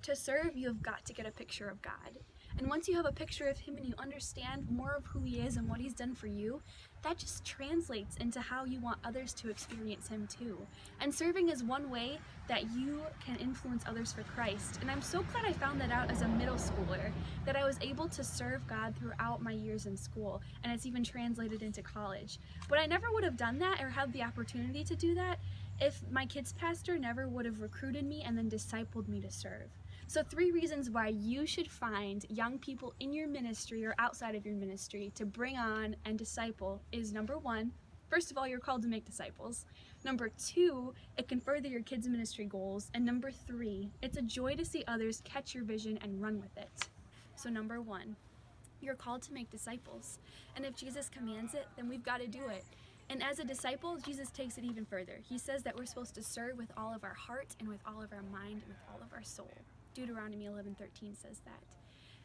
To serve, you have got to get a picture of God. And once you have a picture of him and you understand more of who he is and what he's done for you, that just translates into how you want others to experience him too. And serving is one way that you can influence others for Christ. And I'm so glad I found that out as a middle schooler, that I was able to serve God throughout my years in school, and it's even translated into college. But I never would have done that or had the opportunity to do that if my kids pastor never would have recruited me and then discipled me to serve. So 3 reasons why you should find young people in your ministry or outside of your ministry to bring on and disciple is: number 1, first of all, you're called to make disciples. Number 2, it can further your kids' ministry goals. And number 3, it's a joy to see others catch your vision and run with it. So number 1, you're called to make disciples. And if Jesus commands it, then we've got to do it. And as a disciple, Jesus takes it even further. He says that we're supposed to serve with all of our heart and with all of our mind and with all of our soul. Deuteronomy 11:13 says that.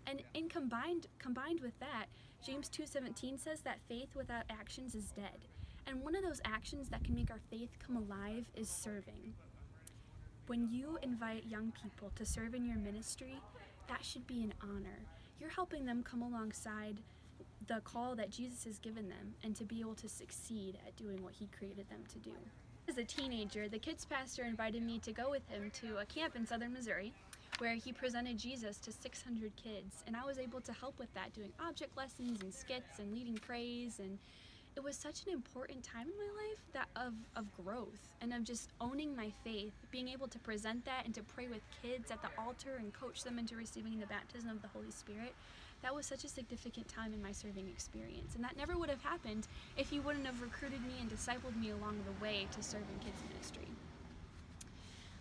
And combined with that, James 2:17 says that faith without actions is dead. And one of those actions that can make our faith come alive is serving. When you invite young people to serve in your ministry, that should be an honor. You're helping them come alongside the call that Jesus has given them and to be able to succeed at doing what he created them to do. As a teenager, the kids pastor invited me to go with him to a camp in southern Missouri where he presented Jesus to 600 kids, and I was able to help with that, doing object lessons and skits and leading praise. And it was such an important time in my life that of growth and of just owning my faith, being able to present that and to pray with kids at the altar and coach them into receiving the baptism of the Holy Spirit. That was such a significant time in my serving experience, and that never would have happened if he wouldn't have recruited me and discipled me along the way to serve in kids ministry.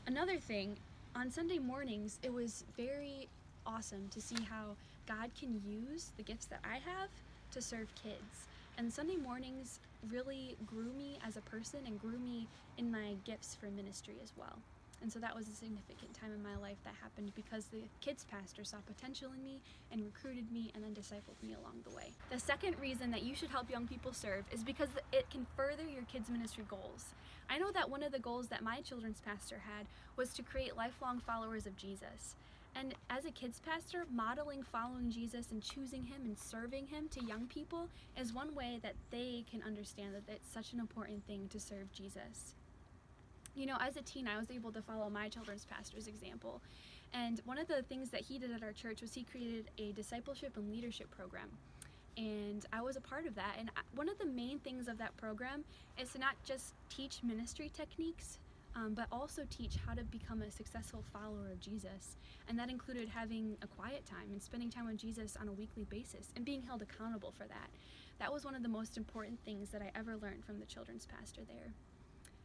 Another thing, on Sunday mornings, it was very awesome to see how God can use the gifts that I have to serve kids. And Sunday mornings really grew me as a person and grew me in my gifts for ministry as well. And so that was a significant time in my life that happened because the kids pastor saw potential in me and recruited me and then discipled me along the way. The second reason that you should help young people serve is because it can further your kids' ministry goals. I know that one of the goals that my children's pastor had was to create lifelong followers of Jesus. And as a kids pastor, modeling following Jesus and choosing him and serving him to young people is one way that they can understand that it's such an important thing to serve Jesus. You know, as a teen, I was able to follow my children's pastor's example. And one of the things that he did at our church was he created a discipleship and leadership program. And I was a part of that. And one of the main things of that program is to not just teach ministry techniques, but also teach how to become a successful follower of Jesus. And that included having a quiet time and spending time with Jesus on a weekly basis and being held accountable for that. That was one of the most important things that I ever learned from the children's pastor there.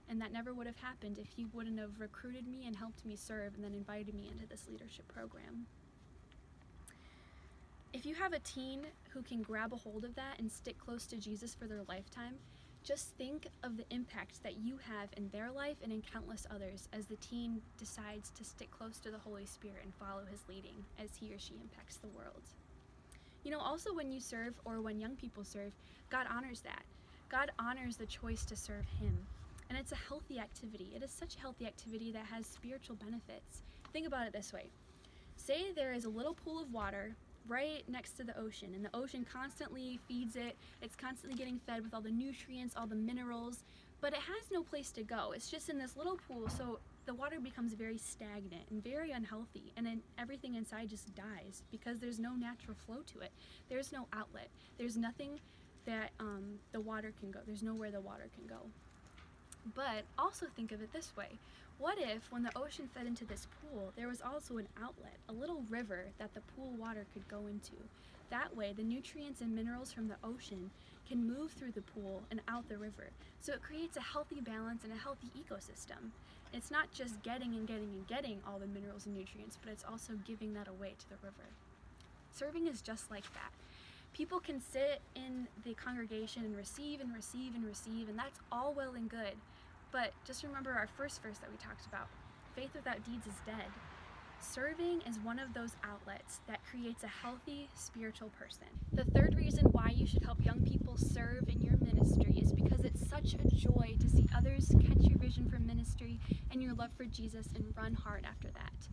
And that never would have happened if he wouldn't have recruited me and helped me serve and then invited me into this leadership program. If you have a teen who can grab a hold of that and stick close to Jesus for their lifetime, just think of the impact that you have in their life and in countless others as the teen decides to stick close to the Holy Spirit and follow his leading as he or she impacts the world. You know, also when you serve, or when young people serve, God honors that. God honors the choice to serve him. And it's a healthy activity. It is such a healthy activity that has spiritual benefits. Think about it this way. Say there is a little pool of water right next to the ocean, and the ocean constantly feeds it. It's constantly getting fed with all the nutrients, all the minerals, but it has no place to go. It's just in this little pool, so the water becomes very stagnant and very unhealthy, and then everything inside just dies because there's no natural flow to it. There's no outlet. There's nothing that the water can go. There's nowhere the water can go. But also think of it this way. What if when the ocean fed into this pool, there was also an outlet, a little river that the pool water could go into? That way, the nutrients and minerals from the ocean can move through the pool and out the river. So it creates a healthy balance and a healthy ecosystem. It's not just getting and getting and getting all the minerals and nutrients, but it's also giving that away to the river. Serving is just like that. People can sit in the congregation and receive and receive and receive, and that's all well and good. But just remember our first verse that we talked about. Faith without deeds is dead. Serving is one of those outlets that creates a healthy spiritual person. The third reason why you should help young people serve in your ministry is because it's such a joy to see others catch your vision for ministry and your love for Jesus and run hard after that.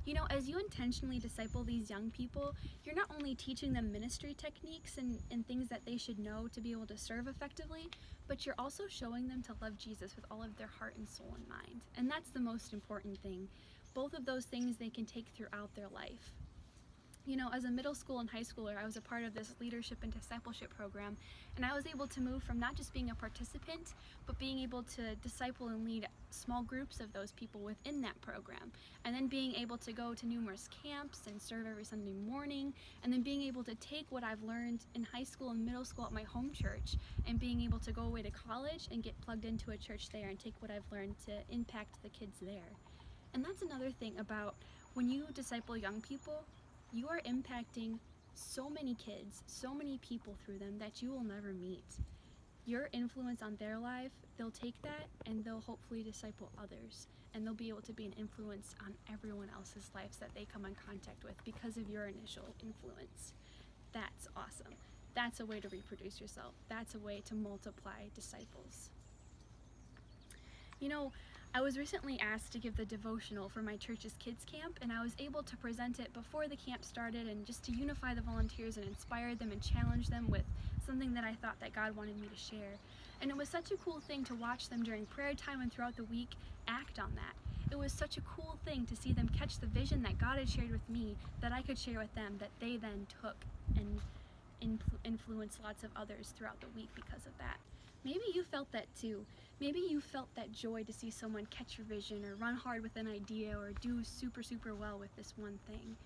You know, as you intentionally disciple these young people, you're not only teaching them ministry techniques and things that they should know to be able to serve effectively, but you're also showing them to love Jesus with all of their heart and soul and mind. And that's the most important thing. Both of those things they can take throughout their life. You know, as a middle school and high schooler, I was a part of this leadership and discipleship program, and I was able to move from not just being a participant, but being able to disciple and lead small groups of those people within that program, and then being able to go to numerous camps and serve every Sunday morning, and then being able to take what I've learned in high school and middle school at my home church, and being able to go away to college and get plugged into a church there and take what I've learned to impact the kids there. And that's another thing about when you disciple young people, you are impacting so many kids, so many people through them that you will never meet. Your influence on their life, they'll take that and they'll hopefully disciple others, and they'll be able to be an influence on everyone else's lives that they come in contact with because of your initial influence. That's awesome. That's a way to reproduce yourself. That's a way to multiply disciples. You know, I was recently asked to give the devotional for my church's kids camp, and I was able to present it before the camp started, and just to unify the volunteers and inspire them and challenge them with something that I thought that God wanted me to share. And it was such a cool thing to watch them during prayer time and throughout the week act on that. It was such a cool thing to see them catch the vision that God had shared with me that I could share with them, that they then took and influenced lots of others throughout the week because of that. Maybe you felt that too. Maybe you felt that joy to see someone catch your vision or run hard with an idea or do super well with this one thing.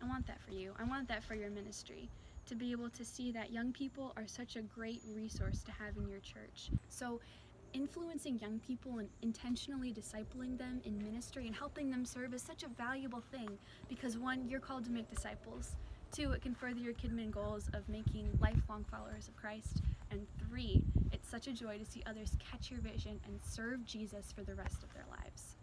I want that for you. I want that for your ministry, to be able to see that young people are such a great resource to have in your church. So influencing young people and intentionally discipling them in ministry and helping them serve is such a valuable thing, because one, you're called to make disciples. Two, it can further your Kidmin goals of making lifelong followers of Christ. And three, it's such a joy to see others catch your vision and serve Jesus for the rest of their lives.